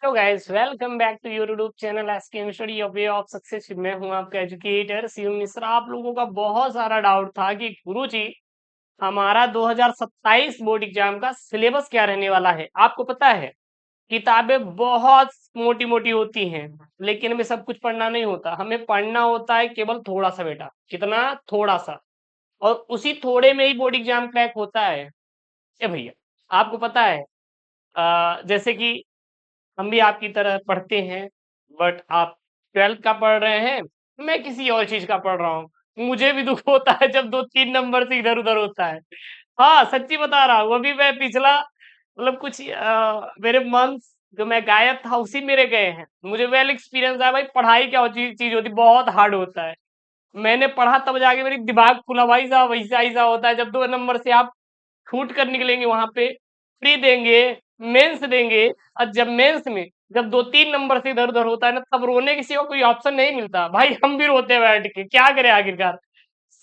Hello guys, welcome back to your YouTube channel SK study of way of success. मैं हूं आपका educator Shiv Mishra. आप लोगों का बहुत सारा डाउट था कि गुरुजी हमारा 2027 बोर्ड एग्जाम का सिलेबस क्या रहने वाला है। आपको पता है किताबें बहुत मोटी मोटी होती हैं, लेकिन हमें सब कुछ पढ़ना नहीं होता। हमें पढ़ना होता है केवल थोड़ा सा बेटा। कितना? थोड़ा सा। और उसी थोड़े में ही बोर्ड एग्जाम क्रैक होता है। ए भैया, आपको पता है जैसे कि हम भी आपकी तरह पढ़ते हैं, बट आप 12th का पढ़ रहे हैं, मैं किसी और चीज का पढ़ रहा हूँ। मुझे भी दुख होता है जब 2-3 नंबर से इधर उधर होता है। हाँ, सच्ची बता रहा हूँ। अभी मैं पिछला मतलब कुछ मेरे मंथ्स जो मैं गायब था उसी मेरे गए हैं। मुझे वेल एक्सपीरियंस है भाई। पढ़ाई क्या चीज होती, बहुत हार्ड होता है। मैंने पढ़ा तब जाके मेरी दिमाग खुला भाई साहब। वैसा ऐसा होता है जब 2 नंबर से आप छूट कर निकलेंगे, वहां पे प्री देंगे, मेंस देंगे। और जब मेंस में जब 2-3 नंबर से इधर उधर होता है ना, तब रोने के सिवा कोई ऑप्शन नहीं मिलता भाई। हम भी रोते हैं बैठ के, क्या करें आखिरकार।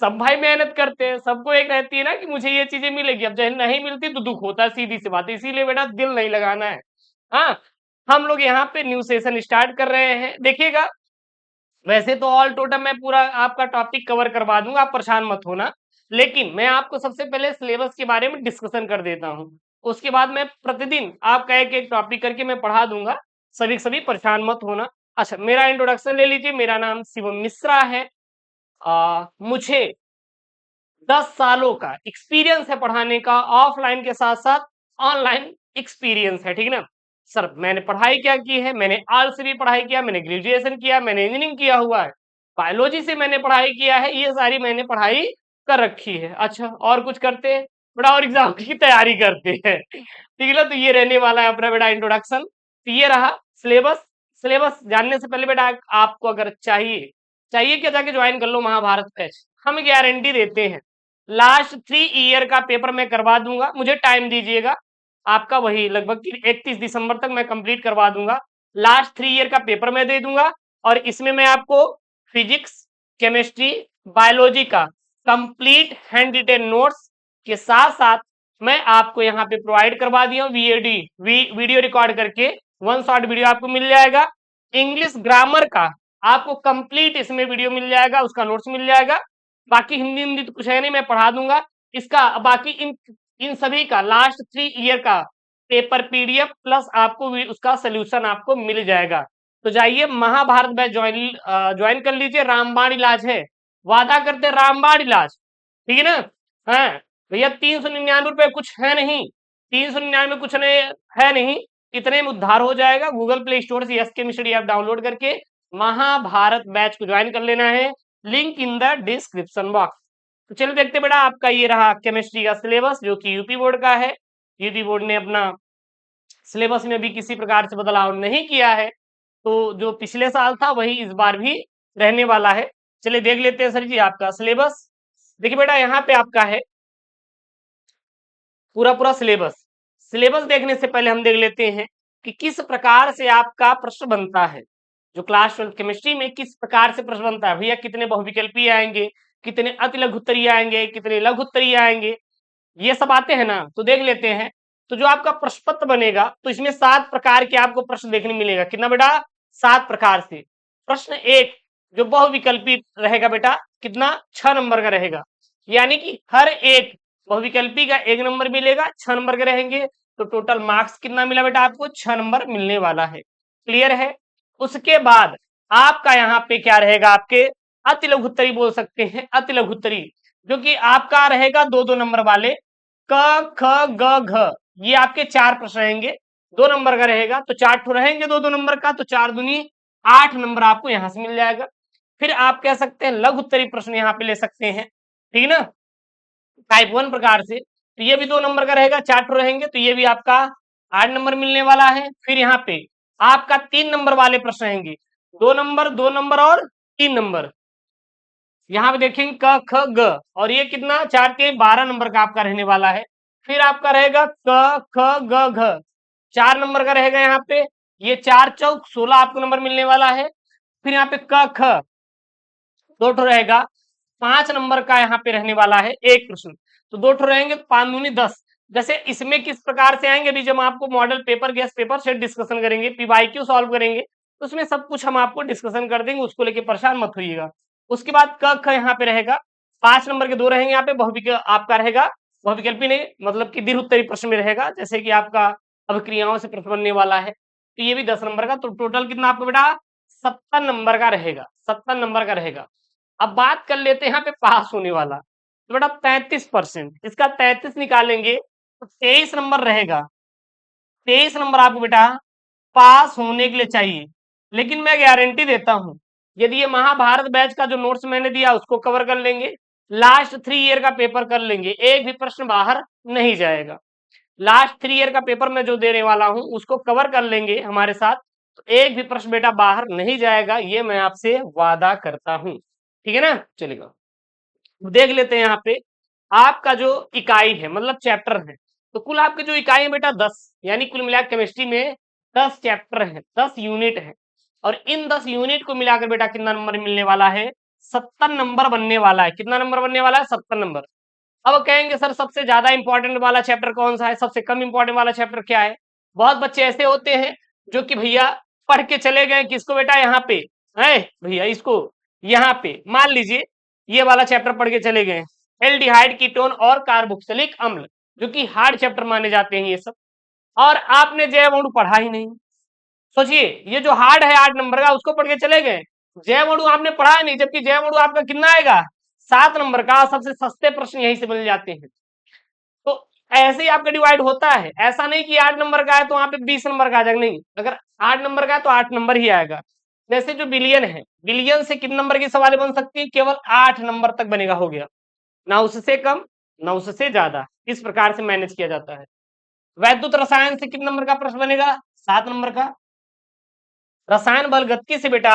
सब भाई मेहनत करते हैं, सबको एक रहती है ना कि मुझे ये चीजें मिलेगी। अब जब नहीं मिलती तो दुख होता है, सीधी सी बात है। इसीलिए बेटा दिल नहीं लगाना है। हाँ, हम लोग यहाँ पे न्यू सेशन स्टार्ट कर रहे हैं, देखिएगा। वैसे तो ऑल टोटल मैं पूरा आपका टॉपिक कवर करवा दूंगा, आप परेशान मत होना। लेकिन मैं आपको सबसे पहले सिलेबस के बारे में डिस्कशन कर देता हूँ। उसके बाद मैं प्रतिदिन आपका एक एक टॉपिक करके मैं पढ़ा दूंगा। सभी के सभी परेशान मत होना। अच्छा, मेरा इंट्रोडक्शन ले लीजिए। मेरा नाम शिवम मिश्रा है। मुझे 10 सालों का एक्सपीरियंस है पढ़ाने का। ऑफलाइन के साथ साथ ऑनलाइन एक्सपीरियंस है, ठीक है ना। सर, मैंने पढ़ाई क्या की है? मैंने आर्ट्स से भी पढ़ाई किया, मैंने ग्रेजुएशन किया, मैंने इंजीनियरिंग किया हुआ है, बायोलॉजी से मैंने पढ़ाई किया है। ये सारी मैंने पढ़ाई कर रखी है। अच्छा, और कुछ करते हैं बेटा? और एग्जाम की तैयारी करते हैं, ठीक है ना। तो ये रहने वाला है अपना बेटा इंट्रोडक्शन। तो ये रहा सिलेबस। सिलेबस जानने से पहले बेटा आपको अगर चाहिए चाहिए क्या, जाके ज्वाइन कर लो महाभारत बैच। हम गारंटी देते हैं लास्ट 3 ईयर का पेपर मैं करवा दूंगा। मुझे टाइम दीजिएगा, आपका वही लगभग 31 दिसंबर तक मैं कंप्लीट करवा दूंगा। लास्ट 3 ईयर का पेपर मैं दे दूंगा। और इसमें मैं आपको फिजिक्स, केमिस्ट्री, बायोलॉजी का कंप्लीट हैंड रिटेन नोट्स के साथ साथ मैं आपको यहाँ पे प्रोवाइड करवा दिया हूँ वीएडी वीडियो रिकॉर्ड करके। 1 शॉट वीडियो आपको मिल जाएगा। इंग्लिश ग्रामर का आपको कंप्लीट इसमें वीडियो मिल जाएगा, उसका नोट्स मिल जाएगा। बाकी हिंदी हिंदी तो कुछ है नहीं, मैं पढ़ा दूंगा इसका। बाकी इन इन सभी का लास्ट 3 ईयर का पेपर पीडीएफ प्लस आपको उसका सोल्यूशन आपको मिल जाएगा। तो जाइए महाभारत बैच ज्वाइन ज्वाइन कर लीजिए। रामबाण इलाज है, वादा करते रामबाण इलाज, ठीक है ना। हाँ भैया, 399 रुपए कुछ है नहीं। 399 कुछ नहीं है नहीं। इतने में उद्धार हो जाएगा। गूगल प्ले स्टोर से एस केमिस्ट्री ऐप डाउनलोड करके महाभारत बैच को ज्वाइन कर लेना है। Link in the description box. तो चलिए देखते बेटा, आपका ये रहा केमिस्ट्री का सिलेबस जो कि यूपी बोर्ड का है। यूपी बोर्ड ने अपना सिलेबस में भी किसी प्रकार से बदलाव नहीं किया है। तो जो पिछले साल था वही इस बार भी रहने वाला है। चलिए देख लेते हैं सर जी आपका सिलेबस। देखिए बेटा, यहाँ पे आपका है पूरा पूरा सिलेबस। सिलेबस देखने से पहले हम देख लेते हैं कि किस प्रकार से आपका प्रश्न बनता है। जो क्लास 12 केमिस्ट्री में किस प्रकार से प्रश्न बनता है भैया। कितने बहुविकल्पीय आएंगे, कितने अति लघु उत्तरीय आएंगे, कितने लघु उत्तरीय आएंगे, ये सब आते हैं ना। तो देख लेते हैं। तो जो आपका प्रश्न पत्र बनेगा, तो इसमें 7 प्रकार के आपको प्रश्न देखने मिलेगा। कितना बेटा? 7 प्रकार से। प्रश्न एक जो बहुविकल्पी रहेगा बेटा, कितना? 6 नंबर का रहेगा। यानी कि हर एक बहुविकल्पी का 1 नंबर मिलेगा, 6 नंबर के रहेंगे। तो टोटल मार्क्स कितना मिला बेटा? आपको 6 नंबर मिलने वाला है। क्लियर है? उसके बाद आपका यहाँ पे क्या रहेगा? आपके अति लघु उत्तरी बोल सकते हैं, अति लघु उत्तरी, जो कि आपका रहेगा 2-2 नंबर वाले। क ख ग घ, ये आपके 4 प्रश्न रहेंगे। 2 नंबर का रहेगा तो 4 रहेंगे 2-2 नंबर का, तो 4 दूनी 8 नंबर आपको यहां से मिल जाएगा। फिर आप कह सकते हैं लघु उत्तरी प्रश्न यहाँ पे ले सकते हैं, ठीक है ना, टाइप 1 प्रकार से। तो ये भी 2 नंबर का रहेगा, 4 रहेंगे, तो ये भी आपका 8 नंबर मिलने वाला है। फिर यहाँ पे आपका 3 नंबर वाले प्रश्न रहेंगे। 2 नंबर, 2 नंबर और 3 नंबर। यहाँ पे देखेंगे क ख ग, और ये कितना? 4 के 12 नंबर का आपका रहने वाला है। फिर आपका रहेगा क ख ग घ, 4 नंबर का रहेगा यहाँ पे। ये 4 चौक 16 आपको नंबर मिलने वाला है। फिर यहाँ पे क ख 2 रहेगा। 5 नंबर का यहाँ पे रहने वाला है एक प्रश्न। तो 2 रहेंगे तो 5 दूनी 10, जैसे इसमें किस प्रकार से आएंगे, अभी जब आपको मॉडल पेपर गैस पेपर से डिस्कशन करेंगे, पीवाईक्यू सॉल्व करेंगे, तो उसमें सब कुछ हम आपको डिस्कशन कर देंगे, उसको लेके परेशान मत होइएगा। उसके बाद क ख यहाँ पे रहेगा, 5 नंबर के 2 रहेंगे यहाँ पे, बहुविकल्प आपका रहेगा, बहुविकल्पी नहीं मतलब कि दीर्घ उत्तरी प्रश्न में रहेगा, जैसे कि आपका अभिक्रियाओं से प्रश्न बनने वाला है, तो ये भी 10 नंबर का, तो टोटल कितना आपको बेटा 70 नंबर का रहेगा, 70 नंबर का रहेगा। अब बात कर लेते हैं यहाँ पे पास होने वाला, तो बेटा 33%, इसका 33 निकालेंगे तो 23 नंबर रहेगा। 23 नंबर आपको बेटा पास होने के लिए चाहिए, लेकिन मैं गारंटी देता हूं, यदि ये महाभारत बैच का जो नोट्स मैंने दिया उसको कवर कर लेंगे, लास्ट 3 ईयर का पेपर कर लेंगे, एक भी प्रश्न बाहर नहीं जाएगा। लास्ट 3 ईयर का पेपर मैं जो देने वाला हूं उसको कवर कर लेंगे हमारे साथ, तो एक भी प्रश्न बेटा बाहर नहीं जाएगा, ये मैं आपसे वादा करता हूं। ठीक है ना, चलेगा। देख लेते हैं यहाँ पे आपका जो इकाई है मतलब चैप्टर है, तो कुल आपके जो इकाई है बेटा 10, यानी कुल मिलाकर केमिस्ट्री में 10 चैप्टर है, 10 यूनिट है, और इन 10 यूनिट को मिलाकर बेटा कितना नंबर मिलने वाला है, 70 नंबर बनने वाला है। कितना नंबर बनने वाला है, 70 नंबर। अब कहेंगे सर सबसे ज्यादा इंपॉर्टेंट वाला चैप्टर कौन सा है, सबसे कम इंपॉर्टेंट वाला चैप्टर क्या है। बहुत बच्चे ऐसे होते हैं जो कि भैया पढ़ के चले गए किसको बेटा, यहाँ पे है भैया, इसको यहाँ पे मान लीजिए ये वाला चैप्टर पढ़ के चले गए, एल्डिहाइड कीटोन और कार्बोक्सिलिक अम्ल, जो कि हार्ड चैप्टर माने जाते हैं ये सब, और आपने जैव अणु पढ़ा ही नहीं। सोचिए ये जो हार्ड है 8 नंबर का उसको पढ़ के चले गए, जैव अणु आपने पढ़ा ही नहीं, जबकि जैव अणु आपका कितना आएगा, 7 नंबर का। सबसे सस्ते प्रश्न यहीं से मिल जाते हैं। तो ऐसे ही आपका डिवाइड होता है, ऐसा नहीं कि 8 नंबर का है तो वहां पे 20 नंबर का आ जाएगा, नहीं, अगर 8 नंबर का है तो 8 नंबर ही आएगा। जैसे जो बिलियन है, बिलियन से कितने नंबर की सवाल बन सकती है, केवल 8 नंबर तक बनेगा, हो गया, ना उससे कम ना उससे ज्यादा, इस प्रकार से मैनेज किया जाता है। वैद्युत रसायन से कितने नंबर का प्रश्न बनेगा, 7 नंबर का। रसायन बल गतिकी से बेटा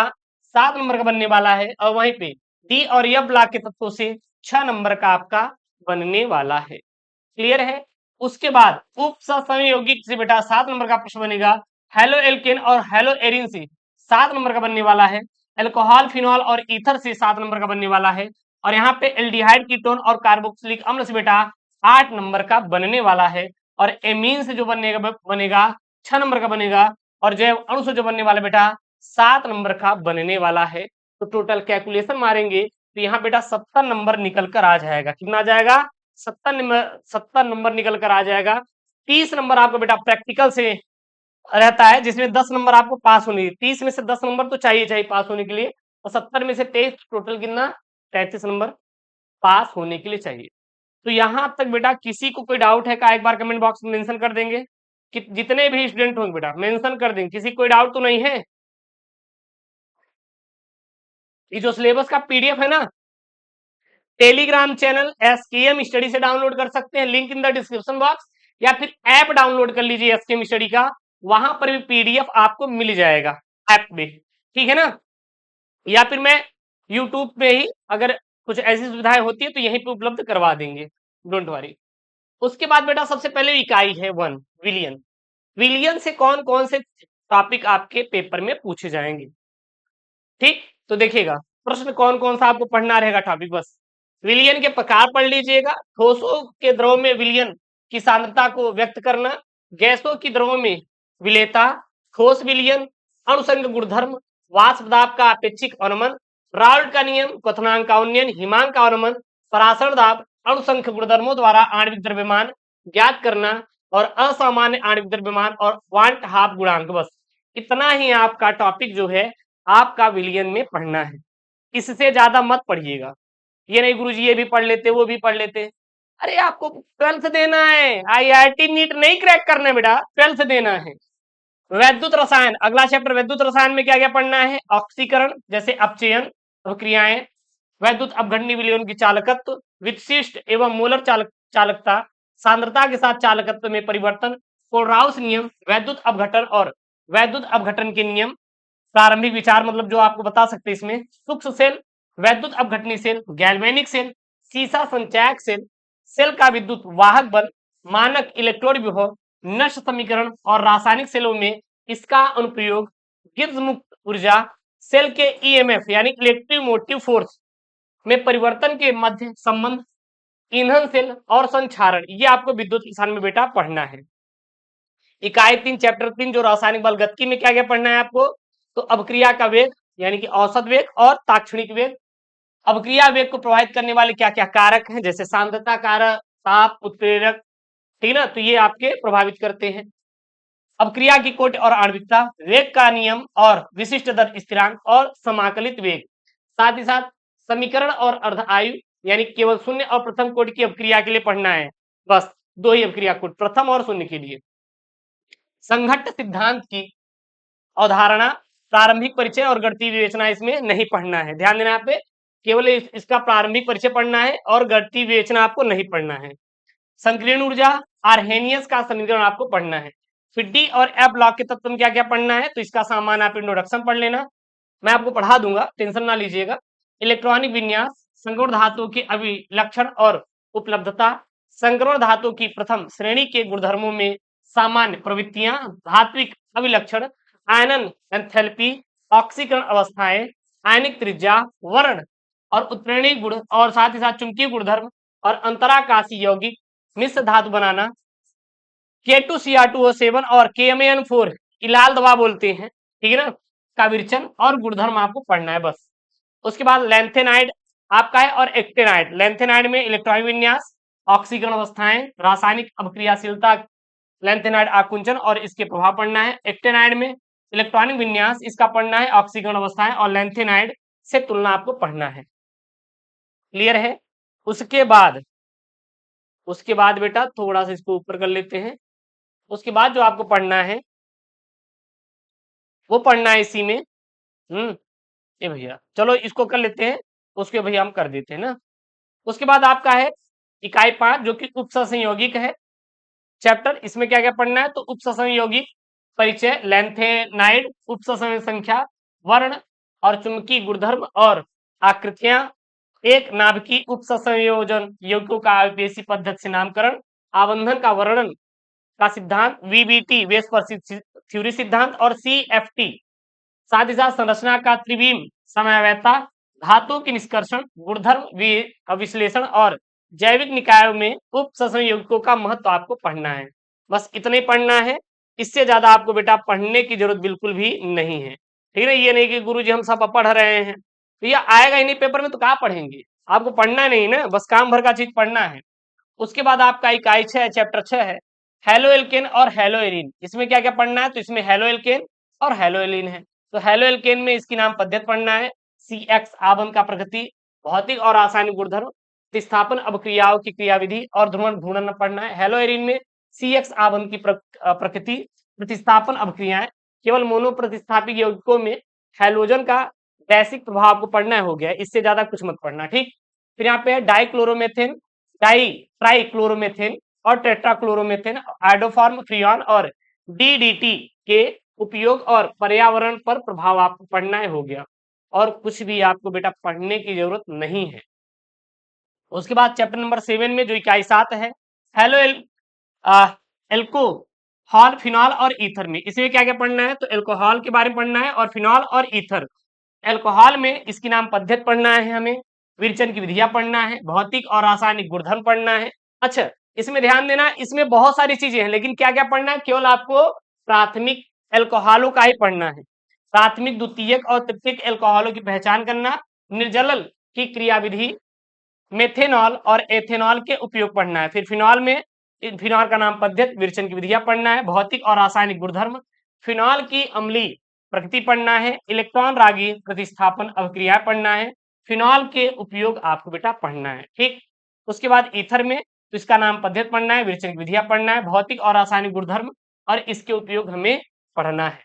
7 नंबर का बनने वाला है, और वहीं पे डी और एफ ब्लॉक के तत्वों से 6 नंबर का आपका बनने वाला है। क्लियर है। उसके बाद उप सहसंयोगिक से बेटा 7 नंबर का प्रश्न बनेगा, हेलो एल्केन और हेलो एरिन से 7 नंबर का बनने वाला है, अल्कोहल फिनॉल और ईथर से 7 नंबर का बनने वाला है, और यहाँ पे एल्डिहाइड कीटोन और कार्बोक्सिलिक अम्ल से बेटा 8 नंबर का बनने वाला है, और एमीन से जो बनेगा 6 नंबर का बनेगा, और जैव अणु से जो बनने वाला बेटा 7 नंबर का बनने वाला है। तो टोटल कैलकुलेशन मारेंगे तो यहाँ बेटा 70 नंबर निकल कर आ जाएगा। कितना आ जाएगा, 70 नंबर निकल कर आ जाएगा। 30 नंबर आपको बेटा प्रैक्टिकल से रहता है, जिसमें 10 नंबर आपको पास होने, 30 में से 10 नंबर तो चाहिए चाहिए पास होने के लिए, और 70 में से 23, टोटल कितना 33 नंबर पास होने के लिए चाहिए। तो यहां तक बेटा किसी को कोई डाउट है का, एक बार कमेंट बॉक्स में मेंशन कर देंगे कि जितने भी स्टूडेंट होंगे बेटा मेंशन कर देंगे, किसी कोई डाउट तो नहीं है। ये जो सिलेबस का पीडीएफ है ना, टेलीग्राम चैनल एसकेएम स्टडी से डाउनलोड कर सकते हैं, link in the description box, या फिर ऐप डाउनलोड कर लीजिए एसकेएम स्टडी का, वहां पर भी पीडीएफ आपको मिल जाएगा ऐप में। ठीक है ना, या फिर मैं यूट्यूब पे ही अगर कुछ ऐसी सुविधाएं होती है तो यहीं पे उपलब्ध करवा देंगे, डोंट वरी। उसके बाद बेटा सबसे पहले इकाई है 1 विलियन। विलियन से कौन कौन से टॉपिक आपके पेपर में पूछे जाएंगे, ठीक, तो देखिएगा प्रश्न कौन कौन सा आपको पढ़ना रहेगा टॉपिक, बस विलियन के प्रकार पढ़ लीजिएगा, ठोसों के द्रव में विलियन की सांद्रता को व्यक्त करना, गैसों की द्रवों में विलेयता, ठोस विलियन, अणुसंग गुणधर्म, वाष्प दाब का अपेक्षिक अनुमान, राउल्ट का नियम, क्वथनांक का उन्नयन, हिमांक का अनुमान, परासरण दाब, अणुसंख्य गुणधर्मों द्वारा आणविक द्रव्यमान ज्ञात करना, और असामान्य आणविक द्रव्यमान और वांट हाफ गुणांक, बस इतना ही आपका टॉपिक जो है आपका विलियन में पढ़ना है, इससे ज्यादा मत पढ़िएगा। ये नहीं गुरुजी ये भी पढ़ लेते वो भी पढ़ लेते, अरे आपको 12th देना है, आईआईटी नीट नहीं क्रैक करना है बेटा, 12th देना है। वैद्युत रसायन, अगला चैप्टर वैद्युत रसायन में क्या क्या पढ़ना है, ऑक्सीकरण जैसे अपचयन प्रक्रियाएं, वैद्युत अपघटनी विलयन की चालकत्व, विशिष्ट एवं मोलर चालकता, सांद्रता के साथ चालकत्व में परिवर्तन, कोलराउस नियम, वैद्युत अपघटन और वैद्युत अपघटन के नियम, प्रारंभिक विचार मतलब जो आपको बता सकते हैं इसमें, सूक्ष्म सेल, वैद्युत अपघटनी सेल, गैल्वेनिक सेल, सीसा संचायक सेल, सेल का विद्युत वाहक बल, मानक इलेक्ट्रोड विभव, नष्ट समीकरण, और रासायनिक सेलों में इसका अनुप्रयोग, गिब्स मुक्त ऊर्जा, सेल के ईएमएफ यानी इलेक्ट्रिक मोटिव फोर्स में परिवर्तन के मध्य संबंध, ईंधन सेल और संक्षारण, ये आपको विद्युत किसान में बेटा पढ़ना है। इकाई 3 चैप्टर 3 जो रासायनिक बल गतिकी में क्या क्या पढ़ना है आपको, तो अभिक्रिया का वेग यानी कि औसत वेग और ताक्षणिक वेग। अभिक्रिया वेग को प्रभावित करने वाले क्या क्या कारक हैं, जैसे सांद्रता कारक, ताप उत्प्रेरक, ठीक ना, तो ये आपके प्रभावित करते हैं। अभिक्रिया की कोटि और आणविकता, वेग का नियम और विशिष्ट दर स्थिरांक और समाकलित वेग, साथ ही साथ समीकरण और अर्ध आयु, यानी केवल शून्य और प्रथम कोटि की अभिक्रिया के लिए पढ़ना है, बस 2 ही अभिक्रिया कोटि, प्रथम और शून्य के लिए। संघट्ट सिद्धांत की अवधारणा, प्रारंभिक परिचय और गणितीय विवेचना इसमें नहीं पढ़ना है, ध्यान देना यहाँ पे, केवल इसका प्रारंभिक परिचय पढ़ना है और गणितीय विवेचना आपको नहीं पढ़ना है। संकीर्ण ऊर्जा, आर्हेनियस का समीकरण आपको पढ़ना है। फिर डी और एफ ब्लॉक के तत्व में क्या क्या पढ़ना है, तो इसका सामान आप इंट्रोडक्शन पढ़ लेना, मैं आपको पढ़ा दूंगा, टेंशन ना लीजिएगा। इलेक्ट्रॉनिक विन्यास, संकर्ण धातु के अभिलक्षण और उपलब्धता, संकर्ण धातु की प्रथम श्रेणी के गुणधर्मों में सामान्य प्रवृत्तियां, धात्विक अभिलक्षण, आयनन एंथैल्पी, ऑक्सीकरण अवस्थाएं, आयनिक त्रिज्या, वर्ण और उत्प्रेरणी गुण, और साथ ही साथ चुंबकीय गुणधर्म और अंतराकाशी यौगिक, मिश्र धातु बनाना, K2Cr2O7 और KMaN4 की लाल दवा बोलते हैं, ठीक है ना, का विरचन और गुणधर्म आपको पढ़ना है बस। उसके बाद लैंथेनाइड आपका है और एक्टेनाइड। लैंथेनाइड में इलेक्ट्रॉनिक विन्यास, ऑक्सीकरण अवस्थाएं, रासायनिक अभिक्रियाशीलता, लैंथेनाइड आकुंचन और इसके प्रभाव पढ़ना है। एक्टेनाइड में इलेक्ट्रॉनिक विन्यास, इसका पढ़ना है, ऑक्सीकरण अवस्थाएं और लैंथेनाइड से तुलना आपको पढ़ना है, क्लियर है। उसके बाद बेटा थोड़ा सा इसको ऊपर कर लेते हैं। उसके बाद जो आपको पढ़ना है वो पढ़ना है इसी में, ये भैया चलो इसको कर लेते हैं, उसके भैया हम कर देते हैं ना। उसके बाद आपका है इकाई 5 जो कि उपसंयोगिक है चैप्टर, इसमें क्या क्या पढ़ना है, तो उपसंयोगिक परिचय, लैंथेनाइड, उपसंयोजन संख्या, वर्ण और चुंबकीय गुणधर्म और आकृतियां, एक नाभिकीय उपसंयोजन यौगिकों का आवेशी पद्धति से नामकरण, आबंधन का वर्णन का सिद्धांत, वीबीटी वेस्ट पर थ्योरी सिद्धांत और सीएफटी, साथ ही साथ संरचना का त्रिविम समन्वयता, धातु की निष्कर्षण, गुणधर्म विश्लेषण और जैविक निकायों में उपसंयोगिकों का महत्व आपको पढ़ना है, बस इतने पढ़ना है, इससे ज्यादा आपको बेटा पढ़ने की जरूरत बिल्कुल भी नहीं है, ठीक है। ये नहीं कि गुरुजी हम सब पढ़ रहे हैं, तो ये आएगा ही नहीं पेपर में, तो कहाँ पढ़ेंगे, आपको पढ़ना नहीं ना, बस काम भर का चीज पढ़ना है। उसके बाद आपका इकाई 6 चैप्टर 6 है हेलो एल्केन और हेलो एरीन, इसमें क्या क्या पढ़ना है, तो इसमें हेलो एल्केन और हेलो एरीन है। तो हेलो एल्केन में इसकी नाम पद्धति पढ़ना है, CX आबंध का प्रकृति, भौतिक और रासायनिक गुणधर्म, प्रतिस्थापन अभिक्रियाओं की क्रियाविधि और ध्रुवण घूर्णन पढ़ना है। हेलो एरीन में CX आबंध की प्रकृति, प्रतिस्थापन अभिक्रियाएं, केवल मोनो प्रतिस्थापित यौगिकों में हैलोजन का वैश्विक प्रभाव आपको पढ़ना हो गया, इससे ज्यादा कुछ मत पढ़ना, ठीक। फिर यहाँ पे है डाइक्लोरोमेथेन, ट्राइक्लोरोमेथेन और टेट्राक्लोरोमेथेन, आइडोफॉर्म, फ्रियॉन और DDT के उपयोग और पर्यावरण पर प्रभाव आपको पढ़ना हो गया, और कुछ भी आपको बेटा पढ़ने की जरूरत नहीं है। उसके बाद चैप्टर नंबर 7 में जो इकाई 7 है हेलो एल्कोहल, फिनॉल और ईथर में, इसमें क्या क्या पढ़ना है, तो एल्कोहल के बारे में पढ़ना है और फिनॉल और ईथर। एल्कोहल में इसकी नाम पद्धति पढ़ना है, हमें विरचन की विधियां पढ़ना है, भौतिक और रासायनिक गुणधर्म पढ़ना है। अच्छा, इसमें ध्यान देना, इसमें बहुत सारी चीजें हैं, लेकिन क्या क्या पढ़ना है, केवल आपको प्राथमिक एल्कोहलों का ही पढ़ना है, प्राथमिक द्वितीयक और तृतीयक एल्कोहलों की पहचान करना, निर्जलन की क्रियाविधि, मेथेनॉल और एथेनॉल के उपयोग पढ़ना है। फिर फिनॉल में फिनॉल का नाम पद्धति, विरचन की विधियां पढ़ना है, भौतिक और रासायनिक गुणधर्म, फिनॉल की अम्लीय प्रकृति पढ़ना है, इलेक्ट्रॉन रागी प्रतिस्थापन अभिक्रिया पढ़ना है, फिनॉल के उपयोग आपको बेटा पढ़ना है, ठीक। उसके बाद ईथर में तो इसका नाम पद्धति पढ़ना है, विरचन की विधियां पढ़ना है, भौतिक और रासायनिक गुणधर्म और इसके उपयोग हमें पढ़ना है।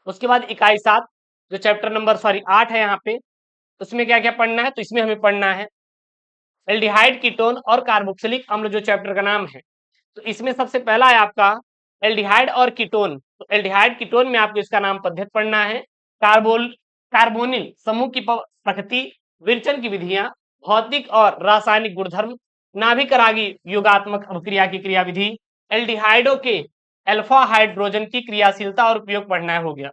उसके बाद इकाई 7 जो चैप्टर नंबर 8 है यहाँ पे, उसमें क्या क्या पढ़ना है, तो इसमें हमें पढ़ना है एल्डिहाइड, कीटोन और कार्बोक्सिलिक अम्ल, जो चैप्टर का नाम है। तो इसमें सबसे पहला है आपका एल्डिहाइड और कीटोन, तो एल्डिहाइड कीटोन में आपको इसका नाम पद्धति पढ़ना है, कार्बोनिल समूह की प्रकृति, विरचन की विधियां, भौतिक और रासायनिक गुणधर्म, नाभिक रागी योगात्मक अभिक्रिया की क्रियाविधि, एल्डिहाइडों के अल्फा हाइड्रोजन की क्रियाशीलता और उपयोग पढ़ना हो गया।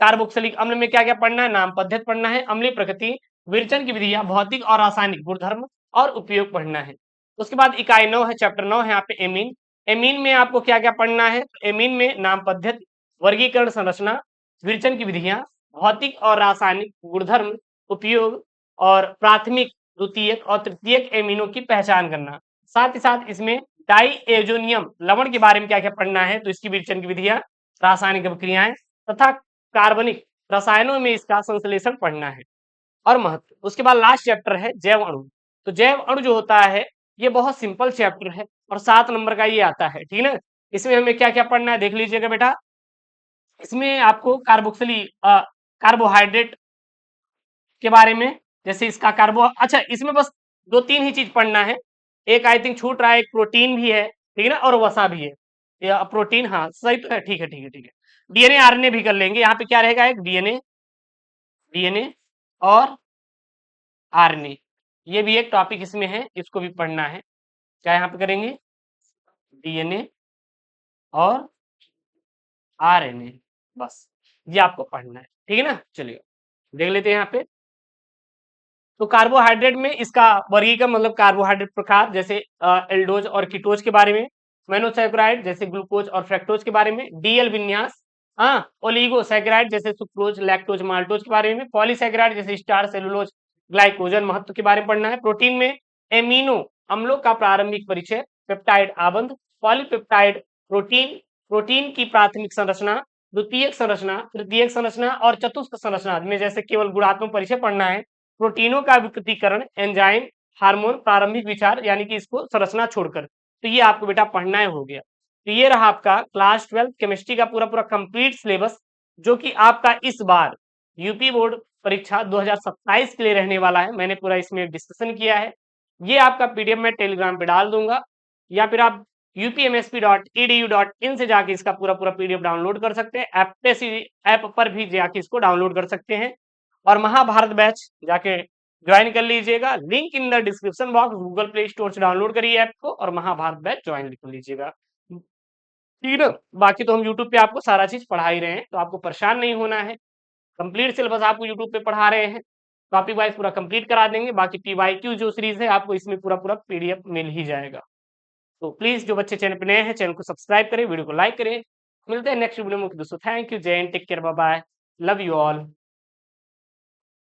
कार्बोक्सिलिक अम्ल में क्या क्या पढ़ना है, नाम पद्धति पढ़ना है, अम्लीय प्रकृति, विरचन की विधियां, भौतिक और रासायनिक गुणधर्म और उपयोग पढ़ना है। उसके बाद इकाई 9 है, चैप्टर 9 है यहाँ पे एमीन। एमीन में आपको क्या क्या पढ़ना है? एमीन में नाम पद्धति, वर्गीकरण संरचना, विरचन की विधियां, भौतिक और रासायनिक गुणधर्म, उपयोग और प्राथमिक, द्वितीयक और तृतीयक एमीनों की पहचान करना। साथ ही साथ इसमें डाईएजोनियम लवण के बारे में क्या क्या पढ़ना है, तो इसकी विरचन की विधियां, रासायनिक अभिक्रियाएं तथा कार्बनिक रसायनों में इसका संश्लेषण पढ़ना है और महत्व। उसके बाद लास्ट चैप्टर है जैव अणु। तो जैव अणु जो होता है ये बहुत सिंपल चैप्टर है और 7 नंबर का ये आता है, ठीक है ना। इसमें हमें क्या क्या पढ़ना है देख लीजिएगा बेटा। इसमें आपको कार्बोहाइड्रेट के बारे में, जैसे इसका अच्छा इसमें बस 2-3 ही चीज पढ़ना है। एक आई थिंक छूट रहा है, एक प्रोटीन भी है, ठीक है ना, और वसा भी है। या प्रोटीन, हाँ सही तो है, ठीक है ठीक है ठीक है। डीएनए आरएनए भी कर लेंगे। यहाँ पे क्या रहेगा, एक डीएनए, डीएनए और आरएनए, ये भी एक टॉपिक इसमें है, इसको भी पढ़ना है। क्या यहाँ पे करेंगे, डीएनए और आरएनए, बस ये आपको पढ़ना है, ठीक है ना। चलिए देख लेते हैं यहाँ पे। तो कार्बोहाइड्रेट में इसका वर्गीकरण, मतलब कार्बोहाइड्रेट प्रकार, जैसे एल्डोज और कीटोज के बारे में, मोनोसैकेराइड जैसे ग्लूकोज और फ्रक्टोज के बारे में, डीएल विन्यास, हाँ, ओलिगोसैकेराइड जैसे सुक्रोज, लैक्टोज, माल्टोज के बारे में, पॉलीसैकेराइड जैसे स्टार्च, सेलुलोज, ग्लाइकोजन महत्व के बारे में पढ़ना है। प्रोटीन में एमिनो अम्लों का प्रारंभिक परिचय, पेप्टाइड आबंध, पॉलीपेप्टाइड प्रोटीन, प्रोटीन की प्राथमिक संरचना, द्वितीयक संरचना, तृतीयक संरचना और चतुस्क संरचना में जैसे केवल गुणात्मक परिचय पढ़ना है। प्रोटीनों का विकृतीकरण, एंजाइम, हार्मोन, प्रारंभिक विचार, यानी कि इसको संरचना छोड़कर, तो ये आपको बेटा पढ़ना है, हो गया। तो ये रहा आपका क्लास 12 केमिस्ट्री का पूरा पूरा कंप्लीट सिलेबस, जो कि आपका इस बार यूपी बोर्ड परीक्षा 2027 के लिए रहने वाला है। मैंने पूरा इसमें डिस्कशन किया है। ये आपका पीडीएफ मैं टेलीग्राम पे डाल दूंगा, या फिर आप upmsp.edu.in से जाके इसका पूरा पूरा पीडीएफ डाउनलोड कर सकते हैं। ऐप पर भी जाके इसको डाउनलोड कर सकते हैं। और महाभारत बैच जाके ज्वाइन कर लीजिएगा, link in the description box. Google play store से डाउनलोड करिए ऐप को और महाभारत बैच ज्वाइन कर लीजिएगा, ठीक है ना। बाकी तो हम यूट्यूब पे आपको सारा चीज पढ़ा ही रहे हैं, तो आपको परेशान नहीं होना है। कंप्लीट सिलेबस आपको यूट्यूब पे पढ़ा रहे हैं, टॉपिक वाइज पूरा कंप्लीट करा देंगे। बाकी पीवाईक्यू जो सीरीज है आपको इसमें पूरा पूरा पीडीएफ मिल ही जाएगा। तो प्लीज जो बच्चे चैनल पे नए हैं, चैनल को सब्सक्राइब करें, वीडियो को लाइक करें। मिलते हैं नेक्स्ट वीडियो में दोस्तों। थैंक यू, जय हिंद, take care, bye bye, love you all.